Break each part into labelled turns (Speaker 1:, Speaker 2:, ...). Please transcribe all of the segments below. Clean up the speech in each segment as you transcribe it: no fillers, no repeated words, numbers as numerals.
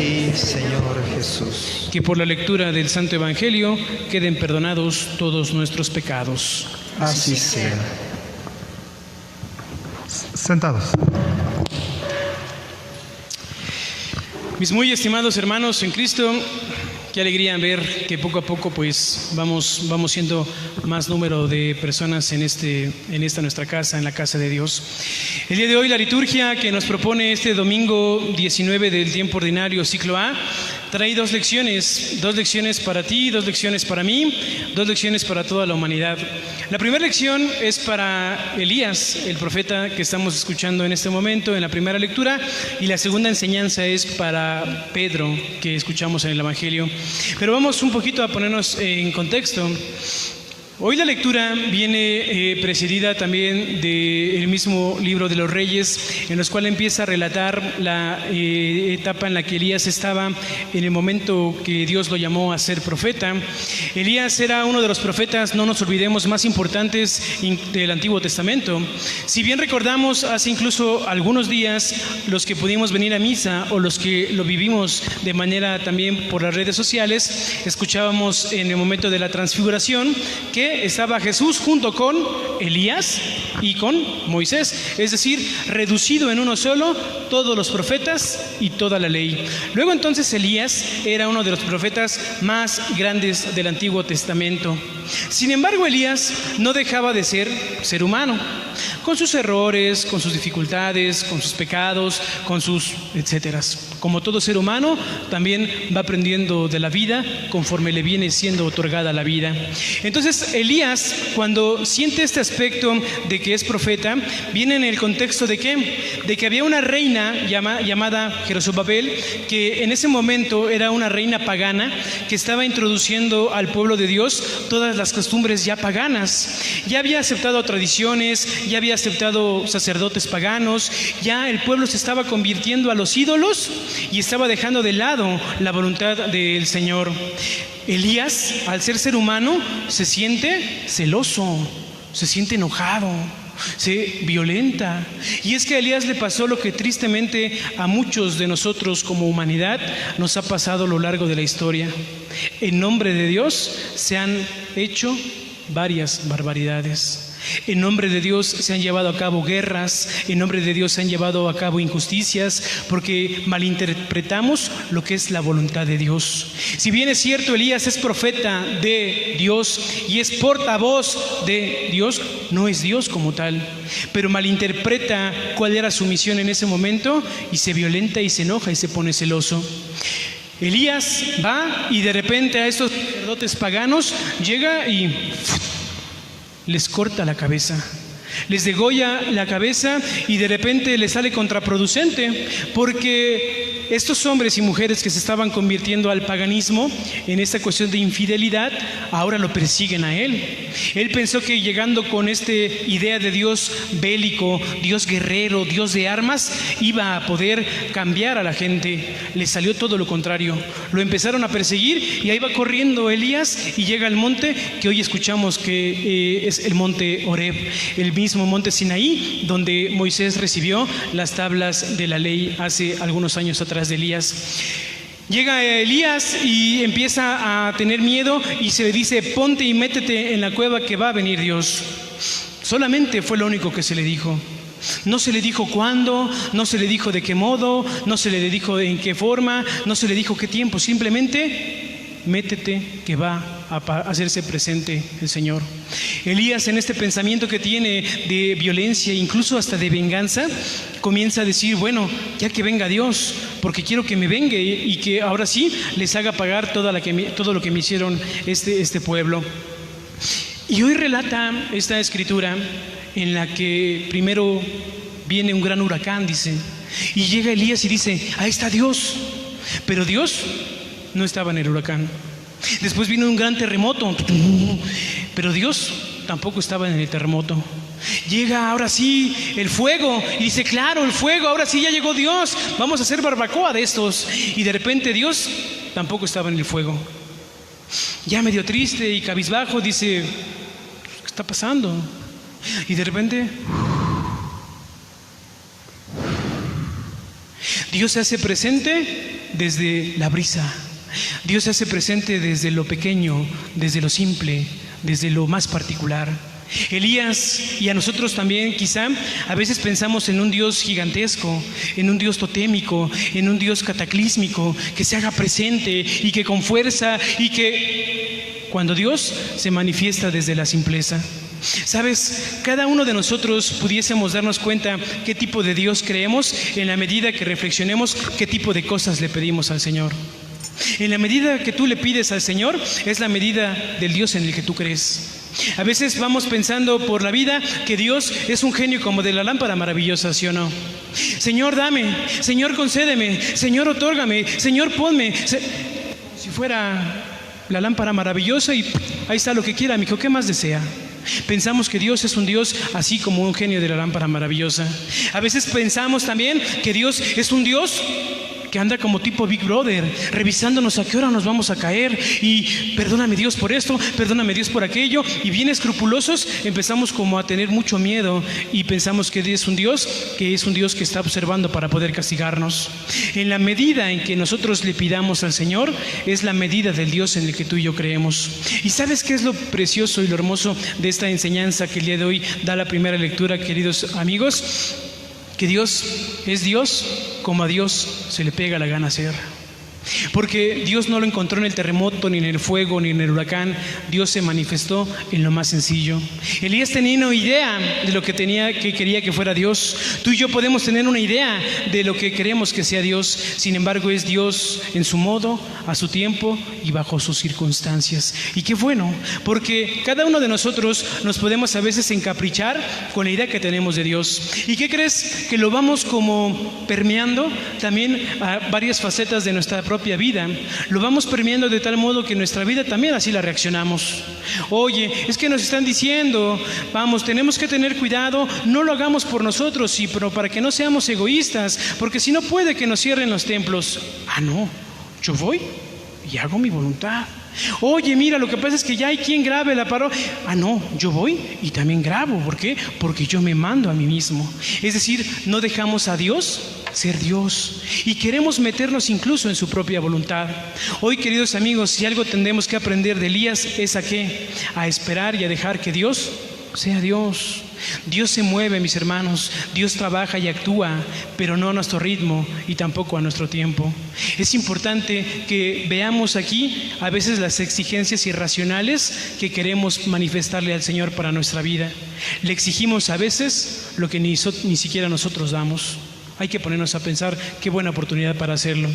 Speaker 1: ti, Señor Jesús.
Speaker 2: Que por la lectura del Santo Evangelio queden perdonados todos nuestros pecados.
Speaker 1: Así sea.
Speaker 3: Sentados.
Speaker 2: Mis muy estimados hermanos en Cristo, qué alegría ver que poco a poco pues vamos siendo más número de personas en esta nuestra casa, en la casa de Dios. El día de hoy la liturgia que nos propone este domingo 19 del tiempo ordinario ciclo A trae dos lecciones para ti, dos lecciones para mí, dos lecciones para toda la humanidad. La primera lección es para Elías, el profeta que estamos escuchando en este momento en la primera lectura, y la segunda enseñanza es para Pedro, que escuchamos en el Evangelio. Pero vamos un poquito a ponernos en contexto. Hoy la lectura viene precedida también del mismo libro de los Reyes, en los cuales empieza a relatar la etapa en la que Elías estaba en el momento que Dios lo llamó a ser profeta. Elías era uno de los profetas, no nos olvidemos, más importantes del Antiguo Testamento. Si bien recordamos hace incluso algunos días, los que pudimos venir a misa o los que lo vivimos de manera también por las redes sociales, escuchábamos en el momento de la transfiguración que estaba Jesús junto con Elías y con Moisés, es decir, reducido en uno solo todos los profetas y toda la ley. Luego entonces Elías era uno de los profetas más grandes del Antiguo Testamento. Sin embargo, Elías no dejaba de ser humano, con sus errores, con sus dificultades, con sus pecados, con sus etcéteras. Como todo ser humano, también va aprendiendo de la vida conforme le viene siendo otorgada la vida. Entonces, Elías, cuando siente este aspecto de que es profeta, viene en el contexto de ¿qué? De que había una reina llamada Jerusalén, que en ese momento era una reina pagana que estaba introduciendo al pueblo de Dios todas las costumbres ya paganas. Ya había aceptado tradiciones, ya había aceptado sacerdotes paganos, ya el pueblo se estaba convirtiendo a los ídolos y estaba dejando de lado la voluntad del Señor. Elías, al ser humano, se siente celoso, se siente enojado, se violenta. Y es que a Elías le pasó lo que tristemente a muchos de nosotros como humanidad nos ha pasado a lo largo de la historia. En nombre de Dios se han hecho varias barbaridades. En nombre de Dios se han llevado a cabo guerras, en nombre de Dios se han llevado a cabo injusticias, porque malinterpretamos lo que es la voluntad de Dios. Si bien es cierto, Elías es profeta de Dios y es portavoz de Dios, no es Dios como tal, pero malinterpreta cuál era su misión en ese momento y se violenta y se enoja y se pone celoso. Elías va y de repente a estos sacerdotes paganos llega y les corta la cabeza, les degolla la cabeza y de repente les sale contraproducente, porque estos hombres y mujeres que se estaban convirtiendo al paganismo en esta cuestión de infidelidad, ahora lo persiguen a él. Él pensó que llegando con esta idea de Dios bélico, Dios guerrero, Dios de armas, iba a poder cambiar a la gente. Le salió todo lo contrario. Lo empezaron a perseguir y ahí va corriendo Elías y llega al monte que hoy escuchamos que es el monte Horeb, el mismo monte Sinaí donde Moisés recibió las tablas de la ley hace algunos años atrás de Elías. Llega Elías y empieza a tener miedo y se le dice: ponte y métete en la cueva que va a venir Dios. Solamente fue lo único que se le dijo. No se le dijo cuándo, no se le dijo de qué modo, no se le dijo en qué forma, no se le dijo qué tiempo, simplemente métete que va a hacerse presente el Señor. Elías, en este pensamiento que tiene de violencia, incluso hasta de venganza, comienza a decir: bueno, ya que venga Dios, porque quiero que me venga y que ahora sí les haga pagar todo lo que me hicieron este pueblo. Y hoy relata esta escritura en la que primero viene un gran huracán, dice, y llega Elías y dice: ahí está Dios. Pero Dios no estaba en el huracán. Después vino un gran terremoto, pero Dios tampoco estaba en el terremoto. Llega ahora sí el fuego y dice: claro, el fuego, ahora sí ya llegó Dios, vamos a hacer barbacoa de estos. Y de repente Dios tampoco estaba en el fuego. Ya medio triste y cabizbajo dice: ¿qué está pasando? Y de repente Dios se hace presente desde la brisa. Dios se hace presente desde lo pequeño, desde lo simple, desde lo más particular. Elías, y a nosotros también quizá, a veces pensamos en un Dios gigantesco, en un Dios totémico, en un Dios cataclísmico, que se haga presente y que con fuerza, y que cuando Dios se manifiesta desde la simpleza. ¿Sabes? Cada uno de nosotros pudiésemos darnos cuenta qué tipo de Dios creemos en la medida que reflexionemos qué tipo de cosas le pedimos al Señor. En la medida que tú le pides al Señor, es la medida del Dios en el que tú crees. A veces vamos pensando por la vida que Dios es un genio como de la lámpara maravillosa, ¿sí o no? Señor, dame, Señor, concédeme, Señor, otórgame, Señor, ponme. Si fuera la lámpara maravillosa y ahí está lo que quiera, amigo, ¿qué más desea? Pensamos que Dios es un Dios así como un genio de la lámpara maravillosa. A veces pensamos también que Dios es un Dios que anda como tipo Big Brother, revisándonos a qué hora nos vamos a caer, y perdóname Dios por esto, perdóname Dios por aquello, y bien escrupulosos empezamos como a tener mucho miedo y pensamos que es un Dios que está observando para poder castigarnos. En la medida en que nosotros le pidamos al Señor, es la medida del Dios en el que tú y yo creemos. ¿Y sabes qué es lo precioso y lo hermoso de esta enseñanza que el día de hoy da la primera lectura, queridos amigos? Que Dios es Dios como a Dios se le pega la gana ser. Porque Dios no lo encontró en el terremoto, ni en el fuego, ni en el huracán. Dios se manifestó en lo más sencillo. Elías tenía una idea de lo que quería que fuera Dios. Tú y yo podemos tener una idea de lo que queremos que sea Dios. Sin embargo, es Dios en su modo, a su tiempo y bajo sus circunstancias. Y qué bueno, porque cada uno de nosotros nos podemos a veces encaprichar con la idea que tenemos de Dios. ¿Y qué crees? Que lo vamos como permeando también a varias facetas de nuestra propia vida. Lo vamos permeando de tal modo que nuestra vida también así la reaccionamos. Oye, es que nos están diciendo, vamos, tenemos que tener cuidado, no lo hagamos por nosotros, sí, pero para que no seamos egoístas, porque si no puede que nos cierren los templos. Ah, no, yo voy y hago mi voluntad. Oye, mira, lo que pasa es que ya hay quien grabe la parodia. Ah, no, yo voy y también grabo. ¿Por qué? Porque yo me mando a mí mismo. Es decir, no dejamos a Dios ser Dios y queremos meternos incluso en su propia voluntad. Hoy, queridos amigos, si algo tendremos que aprender de Elías es ¿a qué? A esperar y a dejar que Dios sea Dios. Dios se mueve, mis hermanos, Dios trabaja y actúa, pero no a nuestro ritmo y tampoco a nuestro tiempo. Es importante que veamos aquí a veces las exigencias irracionales que queremos manifestarle al Señor para nuestra vida. Le exigimos a veces lo que ni siquiera nosotros damos. Hay que ponernos a pensar qué buena oportunidad para hacerlo.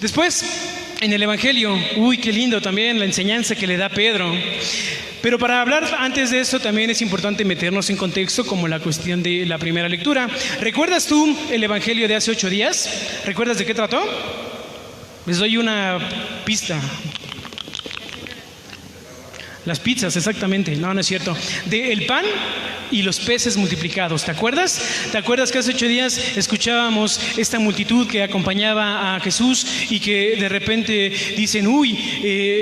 Speaker 2: Después, en el Evangelio, qué lindo también la enseñanza que le da Pedro. Pero para hablar antes de eso también es importante meternos en contexto como la cuestión de la primera lectura. ¿Recuerdas tú el Evangelio de hace 8 días? ¿Recuerdas de qué trató? Les doy una pista. Las pizzas, exactamente. No es cierto. De el pan y los peces multiplicados. ¿Te acuerdas? ¿Te acuerdas que hace 8 días escuchábamos esta multitud que acompañaba a Jesús y que de repente dicen,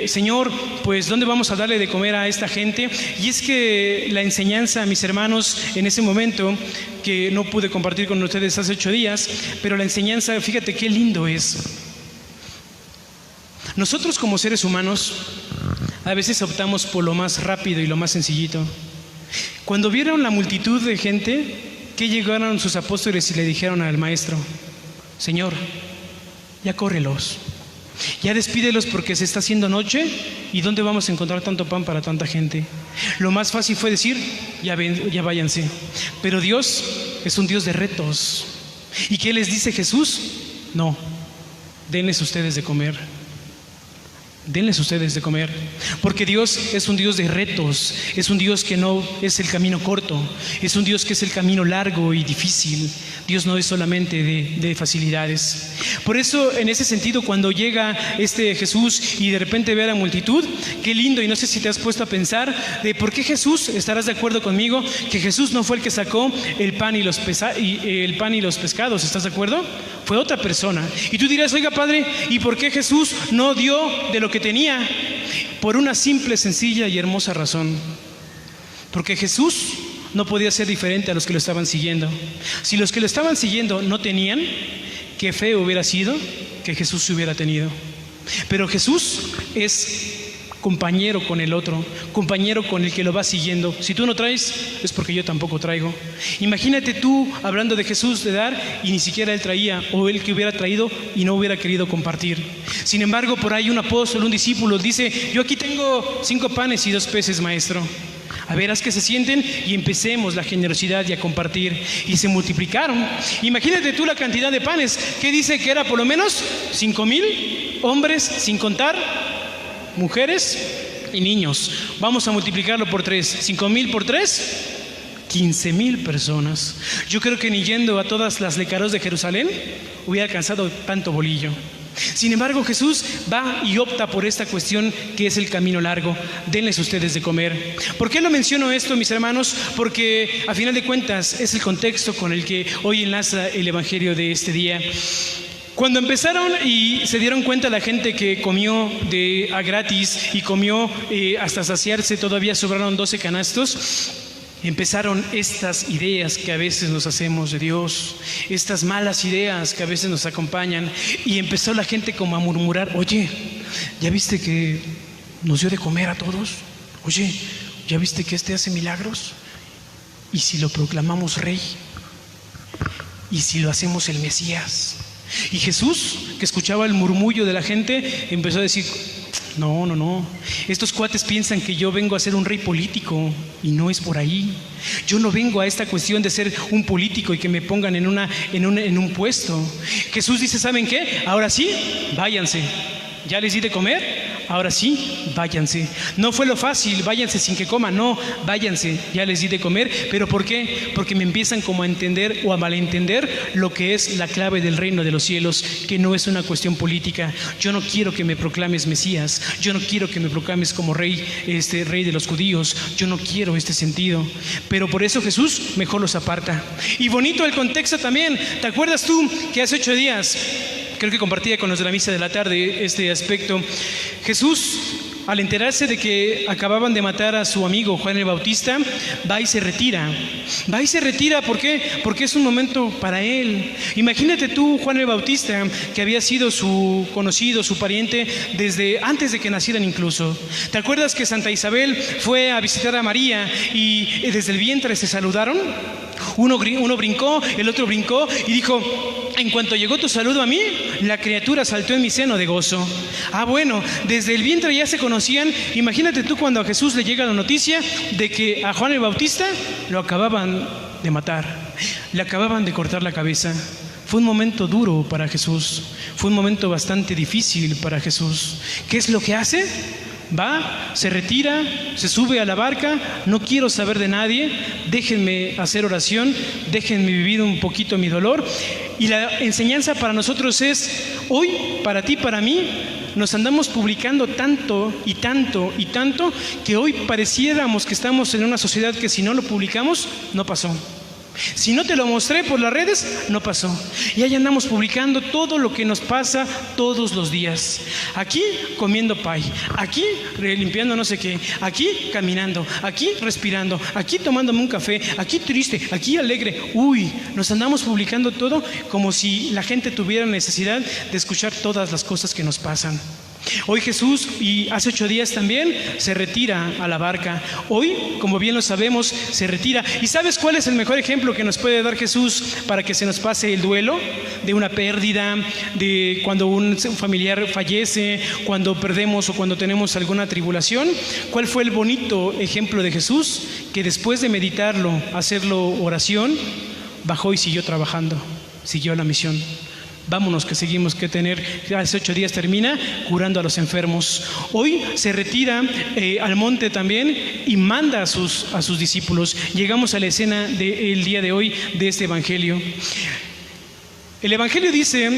Speaker 2: Señor, pues ¿dónde vamos a darle de comer a esta gente? Y es que la enseñanza, mis hermanos, en ese momento, que no pude compartir con ustedes hace 8 días, pero la enseñanza, fíjate qué lindo es. Nosotros como seres humanos a veces optamos por lo más rápido y lo más sencillito. Cuando vieron la multitud de gente, ¿qué llegaron sus apóstoles y le dijeron al maestro? Señor, ya córrelos, ya despídelos porque se está haciendo noche y ¿dónde vamos a encontrar tanto pan para tanta gente? Lo más fácil fue decir, ya váyanse. Pero Dios es un Dios de retos. ¿Y qué les dice Jesús? No, denles ustedes de comer. Denles ustedes de comer, porque Dios es un Dios de retos, es un Dios que no es el camino corto, es un Dios que es el camino largo y difícil. Dios no es solamente de facilidades. Por eso, en ese sentido, cuando llega Jesús y de repente ve a la multitud, qué lindo, y no sé si te has puesto a pensar de por qué Jesús, estarás de acuerdo conmigo, que Jesús no fue el que sacó el pan y los pescados, ¿estás de acuerdo? Fue otra persona. Y tú dirás, oiga, Padre, ¿y por qué Jesús no dio de lo que tenía? Por una simple, sencilla y hermosa razón. Porque Jesús no podía ser diferente a los que lo estaban siguiendo. Si los que lo estaban siguiendo no tenían, qué feo hubiera sido que Jesús se hubiera tenido. Pero Jesús es compañero con el otro, compañero con el que lo va siguiendo. Si tú no traes, es porque yo tampoco traigo. Imagínate tú hablando de Jesús de dar y ni siquiera él traía, o él que hubiera traído y no hubiera querido compartir. Sin embargo, por ahí un apóstol, un discípulo dice: yo aquí tengo 5 panes y 2 peces, maestro. A ver, haz que se sienten y empecemos la generosidad y a compartir. Y se multiplicaron. Imagínate tú la cantidad de panes, que dice que era por lo menos 5,000 hombres, sin contar mujeres y niños. Vamos a multiplicarlo por 3. 5,000 por 3, 15,000 personas. Yo creo que ni yendo a todas las lecaros de Jerusalén hubiera alcanzado tanto bolillo. Sin embargo, Jesús va y opta por esta cuestión que es el camino largo. Denles ustedes de comer. ¿Por qué lo menciono esto, mis hermanos? Porque a final de cuentas es el contexto con el que hoy enlaza el evangelio de este día. Cuando empezaron y se dieron cuenta la gente que comió a gratis y comió hasta saciarse, todavía sobraron 12 canastos, empezaron estas ideas que a veces nos hacemos de Dios, estas malas ideas que a veces nos acompañan, y empezó la gente como a murmurar: oye, ¿ya viste que nos dio de comer a todos? Oye, ¿ya viste que hace milagros? ¿Y si lo proclamamos rey? ¿Y si lo hacemos el Mesías? Y Jesús, que escuchaba el murmullo de la gente, empezó a decir: no, estos cuates piensan que yo vengo a ser un rey político y no es por ahí. Yo no vengo a esta cuestión de ser un político y que me pongan en un puesto. Jesús dice: ¿saben qué? Ahora sí, váyanse. ¿Ya les di de comer? Ahora sí, váyanse. No fue lo fácil, váyanse sin que coman. No, váyanse, ya les di de comer. ¿Pero por qué? Porque me empiezan como a entender o a malentender lo que es la clave del reino de los cielos, que no es una cuestión política. Yo no quiero que me proclames Mesías. Yo no quiero que me proclames como rey, rey de los judíos. Yo no quiero este sentido. Pero por eso Jesús mejor los aparta. Y bonito el contexto también. ¿Te acuerdas tú que hace 8 días... creo que compartía con los de la misa de la tarde este aspecto? Jesús, al enterarse de que acababan de matar a su amigo Juan el Bautista, va y se retira. ¿Por qué? Porque es un momento para él. Imagínate tú, Juan el Bautista, que había sido su conocido, su pariente, desde antes de que nacieran incluso. ¿Te acuerdas que Santa Isabel fue a visitar a María y desde el vientre se saludaron? Uno brincó, el otro brincó y dijo: en cuanto llegó tu saludo a mí, la criatura saltó en mi seno de gozo. Bueno, desde el vientre ya se conocían. Imagínate tú cuando a Jesús le llega la noticia de que a Juan el Bautista lo acababan de matar, le acababan de cortar la cabeza. Fue un momento duro para Jesús, fue un momento bastante difícil para Jesús. ¿Qué es lo que hace? Va, se retira, se sube a la barca: no quiero saber de nadie, déjenme hacer oración, déjenme vivir un poquito mi dolor. Y la enseñanza para nosotros es: hoy, para ti, para mí, nos andamos publicando tanto y tanto y tanto, que hoy pareciéramos que estamos en una sociedad que si no lo publicamos, no pasó. Si no te lo mostré por las redes, no pasó. Y ahí andamos publicando todo lo que nos pasa todos los días. Aquí comiendo pay, aquí limpiando no sé qué, aquí caminando, aquí respirando, aquí tomándome un café, aquí triste, aquí alegre. Nos andamos publicando todo como si la gente tuviera necesidad de escuchar todas las cosas que nos pasan. Hoy Jesús, y hace 8 días también, se retira a la barca. Hoy, como bien lo sabemos, se retira. ¿Y sabes cuál es el mejor ejemplo que nos puede dar Jesús para que se nos pase el duelo de una pérdida, de cuando un familiar fallece, cuando perdemos o cuando tenemos alguna tribulación? ¿Cuál fue el bonito ejemplo de Jesús? Que después de meditarlo, hacerlo oración, bajó y siguió trabajando, siguió la misión. Vámonos, que seguimos que tener. Hace 8 días termina curando a los enfermos. Hoy se retira al monte también y manda a sus discípulos. Llegamos a la escena del día de hoy de este evangelio. El evangelio dice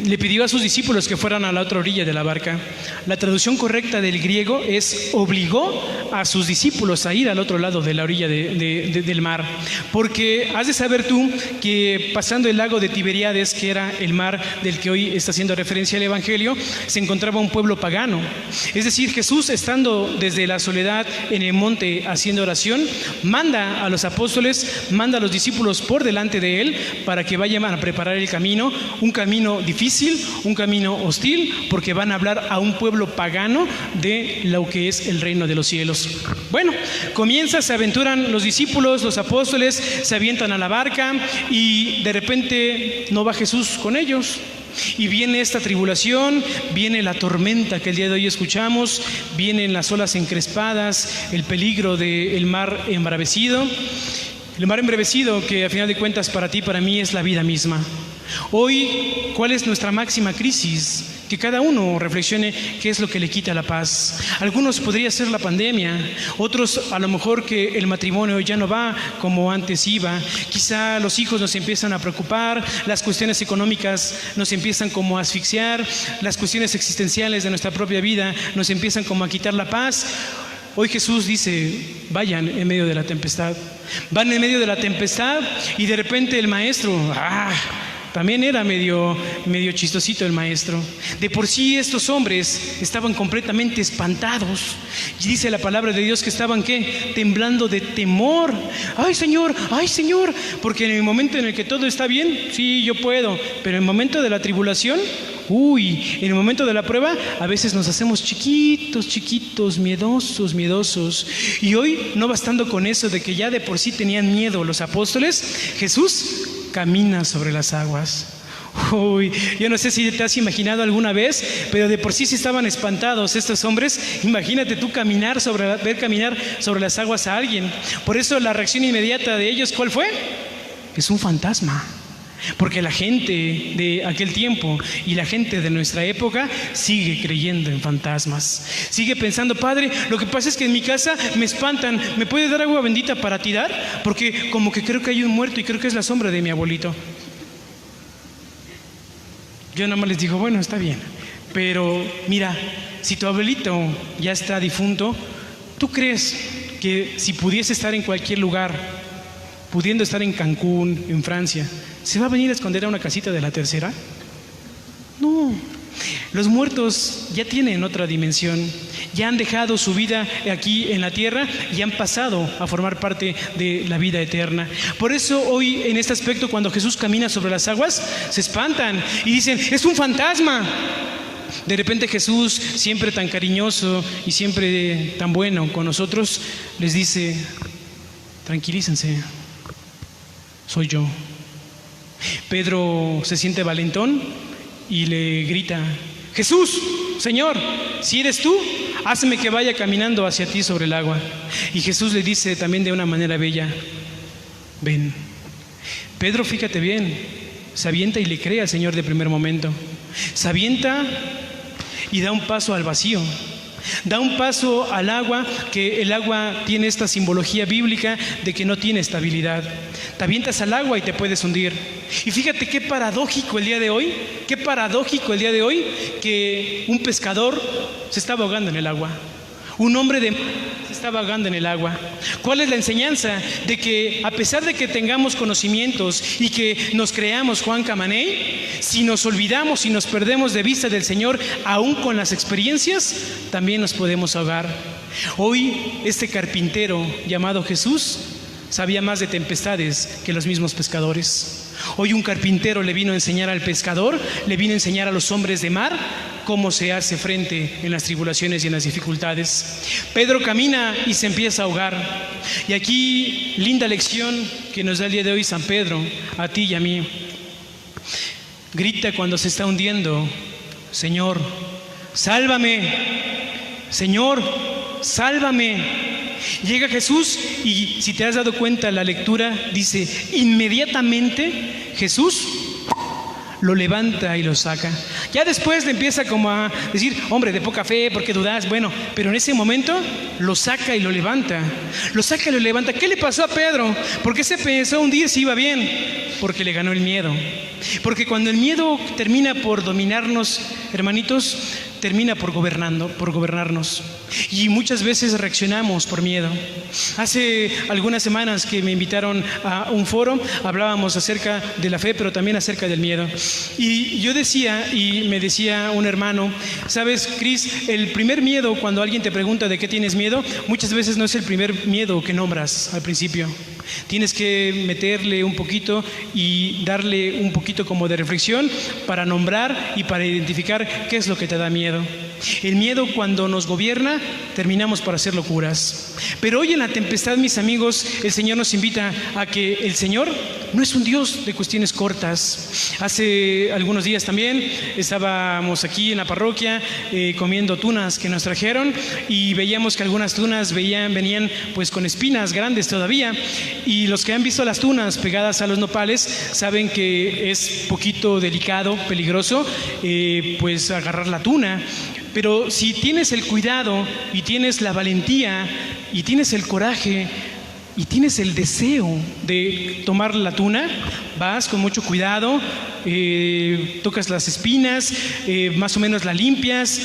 Speaker 2: le pidió a sus discípulos que fueran a la otra orilla de la barca. La traducción correcta del griego es obligó a sus discípulos a ir al otro lado de la orilla del mar. Porque has de saber tú que pasando el lago de Tiberíades, que era el mar del que hoy está haciendo referencia el Evangelio, se encontraba un pueblo pagano. Es decir, Jesús, estando desde la soledad en el monte haciendo oración, manda a los apóstoles, manda a los discípulos por delante de él para que vayan a preparar el camino, un camino difícil, un camino hostil, porque van a hablar a un pueblo pagano de lo que es el reino de los cielos. Bueno, se aventuran los discípulos, los apóstoles, se avientan a la barca y de repente no va Jesús con ellos. Y viene esta tribulación, viene la tormenta que el día de hoy escuchamos, vienen las olas encrespadas, el peligro del mar embravecido. El mar embravecido que a final de cuentas para ti, para mí es la vida misma. Hoy, ¿cuál es nuestra máxima crisis? Que cada uno reflexione qué es lo que le quita la paz. Algunos podría ser la pandemia, otros a lo mejor que el matrimonio ya no va como antes iba. Quizá los hijos nos empiezan a preocupar, las cuestiones económicas nos empiezan como a asfixiar, las cuestiones existenciales de nuestra propia vida nos empiezan como a quitar la paz. Hoy Jesús dice, vayan en medio de la tempestad. Van en medio de la tempestad y de repente el maestro, también era medio chistosito el maestro. De por sí estos hombres estaban completamente espantados. Y dice la palabra de Dios que estaban, ¿qué? Temblando de temor. ¡Ay, Señor! Porque en el momento en el que todo está bien, sí, yo puedo. Pero en el momento de la tribulación, en el momento de la prueba, a veces nos hacemos chiquitos, miedosos. Y hoy, no bastando con eso de que ya de por sí tenían miedo los apóstoles, Jesús camina sobre las aguas. Yo no sé si te has imaginado alguna vez, pero de por sí estaban espantados estos hombres. Imagínate tú ver caminar sobre las aguas a alguien. Por eso la reacción inmediata de ellos, ¿cuál fue? Es un fantasma. Porque la gente de aquel tiempo y la gente de nuestra época sigue creyendo en fantasmas. Sigue pensando, Padre, lo que pasa es que en mi casa me espantan, ¿me puede dar agua bendita para tirar? Porque como que creo que hay un muerto y creo que es la sombra de mi abuelito. Yo nada más les digo, bueno, está bien, pero mira, si tu abuelito ya está difunto, ¿tú crees que si pudiese estar en cualquier lugar, pudiendo estar en Cancún, en Francia, se va a venir a esconder a una casita de la tercera? No. Los muertos ya tienen otra dimensión, ya han dejado su vida aquí en la tierra y han pasado a formar parte de la vida eterna. Por eso hoy en este aspecto, cuando Jesús camina sobre las aguas, se espantan y dicen, es un fantasma. De repente Jesús, siempre tan cariñoso y siempre tan bueno con nosotros, les dice, tranquilícense, soy yo. Pedro se siente valentón y le grita, Jesús, Señor, si eres tú, hazme que vaya caminando hacia ti sobre el agua. Y Jesús le dice también de una manera bella, ven. Pedro, fíjate bien, se avienta y le cree al Señor de primer momento. Se avienta y da un paso al vacío. Da un paso al agua, que el agua tiene esta simbología bíblica de que no tiene estabilidad. Te avientas al agua y te puedes hundir. Y fíjate qué paradójico el día de hoy, que un pescador se estaba ahogando en el agua. Un hombre de mar se estaba ahogando en el agua. ¿Cuál es la enseñanza? De que a pesar de que tengamos conocimientos y que nos creamos Juan Camaney, si nos olvidamos y nos perdemos de vista del Señor, aún con las experiencias, también nos podemos ahogar. Hoy este carpintero llamado Jesús sabía más de tempestades que los mismos pescadores. Hoy un carpintero le vino a enseñar al pescador, le vino a enseñar a los hombres de mar cómo se hace frente en las tribulaciones y en las dificultades. Pedro camina y se empieza a ahogar. Y aquí, linda lección que nos da el día de hoy San Pedro, a ti y a mí. Grita cuando se está hundiendo, Señor, sálvame, Señor, sálvame. Llega Jesús y si te has dado cuenta la lectura dice, inmediatamente Jesús lo levanta y lo saca. Ya después le empieza como a decir, hombre de poca fe, ¿por qué dudas? Bueno, pero en ese momento lo saca y lo levanta. Lo saca y lo levanta. ¿Qué le pasó a Pedro? ¿Por qué se pensó a hundir si iba bien? Porque le ganó el miedo. Porque cuando el miedo termina por dominarnos, hermanitos, termina por gobernarnos. Y muchas veces reaccionamos por miedo. Hace algunas semanas que me invitaron a un foro, hablábamos acerca de la fe, pero también acerca del miedo. Y yo decía, y me decía un hermano, ¿sabes, Cris? El primer miedo, cuando alguien te pregunta de qué tienes miedo, muchas veces no es el primer miedo que nombras al principio. Tienes que meterle un poquito y darle un poquito como de reflexión para nombrar y para identificar qué es lo que te da miedo. El miedo, cuando nos gobierna, terminamos por hacer locuras. Pero hoy en la tempestad, mis amigos, el Señor nos invita a que el Señor no es un Dios de cuestiones cortas. Hace algunos días también estábamos aquí en la parroquia comiendo tunas que nos trajeron y veíamos que algunas tunas venían pues con espinas grandes todavía, y los que han visto las tunas pegadas a los nopales saben que es poquito delicado, peligroso pues agarrar la tuna. Pero si tienes el cuidado y tienes la valentía y tienes el coraje y tienes el deseo de tomar la tuna, vas con mucho cuidado, tocas las espinas, más o menos la limpias.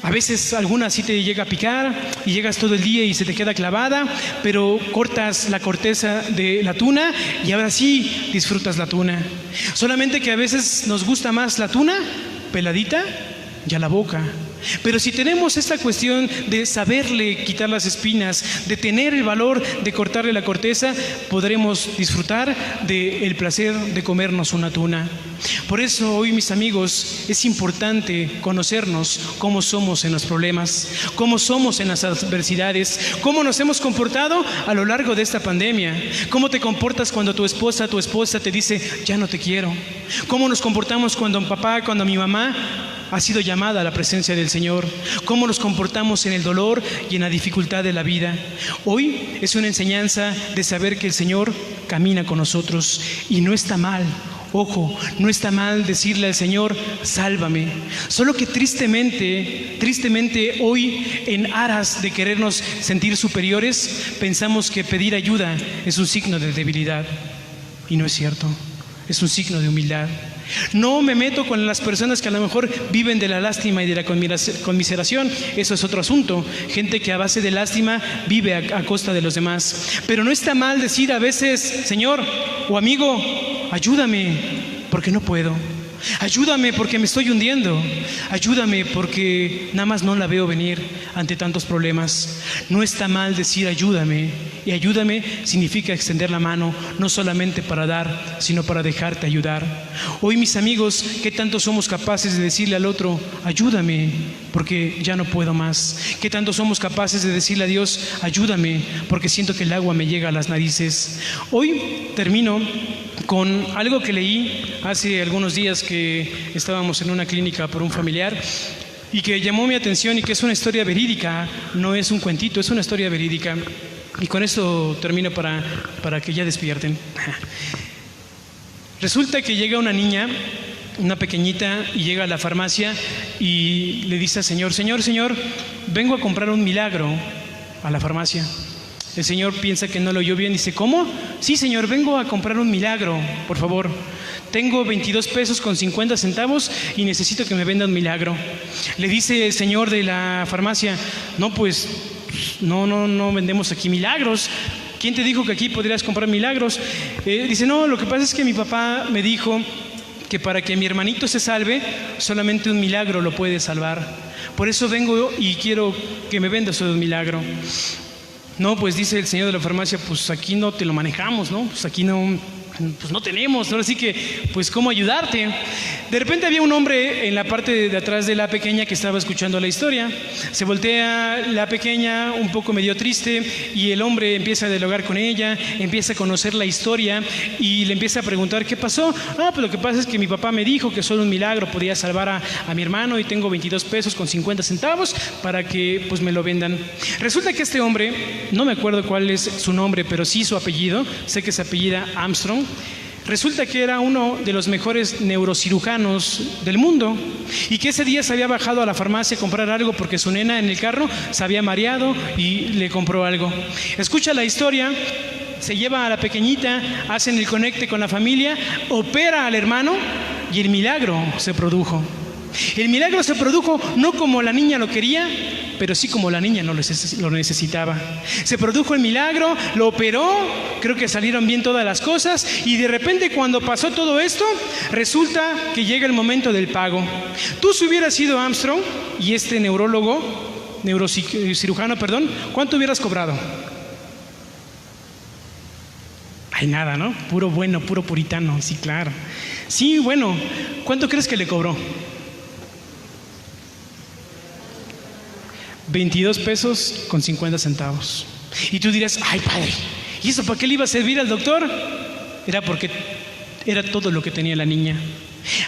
Speaker 2: A veces alguna sí te llega a picar y llegas todo el día y se te queda clavada, pero cortas la corteza de la tuna y ahora sí disfrutas la tuna. Solamente que a veces nos gusta más la tuna peladita y a la boca. Pero si tenemos esta cuestión de saberle quitar las espinas, de tener el valor de cortarle la corteza, podremos disfrutar del placer de comernos una tuna. Por eso hoy, mis amigos, es importante conocernos cómo somos en los problemas, cómo somos en las adversidades, cómo nos hemos comportado a lo largo de esta pandemia, cómo te comportas cuando tu esposa te dice, ya no te quiero, cómo nos comportamos cuando mi papá, cuando mi mamá ha sido llamada a la presencia del Señor, cómo nos comportamos en el dolor y en la dificultad de la vida. Hoy es una enseñanza de saber que el Señor camina con nosotros y no está mal. Ojo, no está mal decirle al Señor, sálvame. Solo que tristemente hoy, en aras de querernos sentir superiores, pensamos que pedir ayuda es un signo de debilidad. Y no es cierto, es un signo de humildad. No me meto con las personas que a lo mejor viven de la lástima y de la conmiseración, eso es otro asunto. Gente que a base de lástima vive a costa de los demás. Pero no está mal decir a veces, Señor o amigo, ayúdame porque no puedo. Ayúdame porque me estoy hundiendo. Ayúdame porque nada más no la veo venir ante tantos problemas. No está mal decir ayúdame. Y ayúdame significa extender la mano, no solamente para dar, sino para dejarte ayudar. Hoy, mis amigos, ¿qué tanto somos capaces de decirle al otro, ayúdame porque ya no puedo más? ¿Qué tanto somos capaces de decirle a Dios, ayúdame porque siento que el agua me llega a las narices? Hoy termino con algo que leí hace algunos días que estábamos en una clínica por un familiar y que llamó mi atención y que es una historia verídica, no es un cuentito, es una historia verídica. Y con esto termino para que ya despierten. Resulta que llega una niña, una pequeñita, y llega a la farmacia y le dice al Señor, Señor, vengo a comprar un milagro a la farmacia. El Señor piensa que no lo oyó bien, dice, ¿cómo? Sí, Señor, vengo a comprar un milagro, por favor. Tengo 22 pesos con 50 centavos y necesito que me venda un milagro. Le dice el señor de la farmacia, no, pues, no vendemos aquí milagros. ¿Quién te dijo que aquí podrías comprar milagros? Dice, no, lo que pasa es que mi papá me dijo que para que mi hermanito se salve, solamente un milagro lo puede salvar. Por eso vengo y quiero que me vendas un milagro. No, pues dice el señor de la farmacia, pues aquí no te lo manejamos, ¿no? Pues aquí no tenemos, ahora sí que, pues cómo ayudarte. De repente había un hombre en la parte de atrás de la pequeña que estaba escuchando la historia. Se voltea la pequeña un poco medio triste y el hombre empieza a dialogar con ella, empieza a conocer la historia y le empieza a preguntar ¿qué pasó? No, pues lo que pasa es que mi papá me dijo que solo un milagro podía salvar a mi hermano y tengo 22 pesos con 50 centavos para que pues me lo vendan. Resulta que este hombre, no me acuerdo cuál es su nombre, pero sí su apellido, sé que se apellida Armstrong. Resulta que era uno de los mejores neurocirujanos del mundo y que ese día se había bajado a la farmacia a comprar algo porque su nena en el carro se había mareado y le compró algo. Escucha la historia, se lleva a la pequeñita, hacen el conecte con la familia, opera al hermano y el milagro se produjo. El milagro se produjo no como la niña lo quería, pero sí como la niña lo necesitaba. Se produjo el milagro, lo operó, creo que salieron bien todas las cosas y de repente cuando pasó todo esto, resulta que llega el momento del pago. Tú si hubieras sido Armstrong y este neurocirujano, ¿cuánto hubieras cobrado? Ay, nada, ¿no? Puro bueno, puro puritano, sí, claro. Sí, bueno, ¿cuánto crees que le cobró? 22 pesos con 50 centavos. Y tú dirás, ay padre, ¿y eso para qué le iba a servir al doctor? Era porque era todo lo que tenía la niña.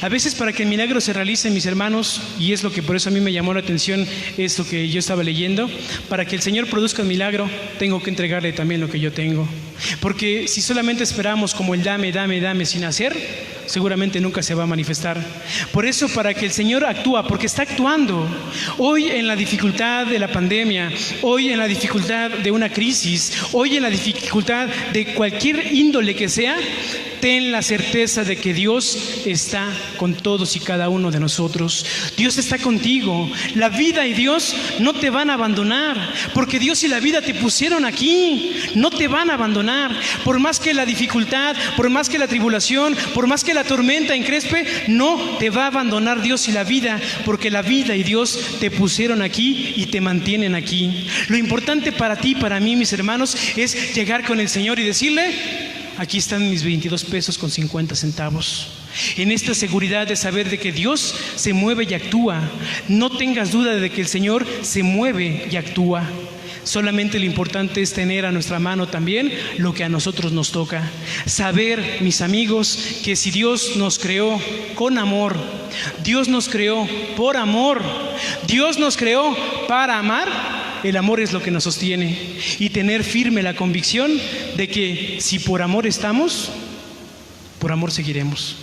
Speaker 2: A veces para que el milagro se realice, mis hermanos, y es lo que por eso a mí me llamó la atención esto que yo estaba leyendo, para que el Señor produzca un milagro, tengo que entregarle también lo que yo tengo. Porque si solamente esperamos como el dame, dame, dame sin hacer, seguramente nunca se va a manifestar. Por eso para que el Señor actúa, porque está actuando. Hoy en la dificultad de la pandemia, hoy en la dificultad de una crisis, hoy en la dificultad de cualquier índole que sea, ten la certeza de que Dios está con todos y cada uno de nosotros. Dios está contigo. La vida y Dios no te van a abandonar, porque Dios y la vida te pusieron aquí. No te van a abandonar. Por más que la dificultad, por más que la tribulación, por más que la tormenta encrespe, no te va a abandonar Dios y la vida, porque la vida y Dios te pusieron aquí y te mantienen aquí. Lo importante para ti y para mí, mis hermanos, es llegar con el Señor y decirle: aquí están mis 22 pesos con 50 centavos. En esta seguridad de saber de que Dios se mueve y actúa. No tengas duda de que el Señor se mueve y actúa. Solamente lo importante es tener a nuestra mano también lo que a nosotros nos toca. Saber, mis amigos, que si Dios nos creó con amor, Dios nos creó por amor, Dios nos creó para amar, el amor es lo que nos sostiene. Y tener firme la convicción de que si por amor estamos, por amor seguiremos.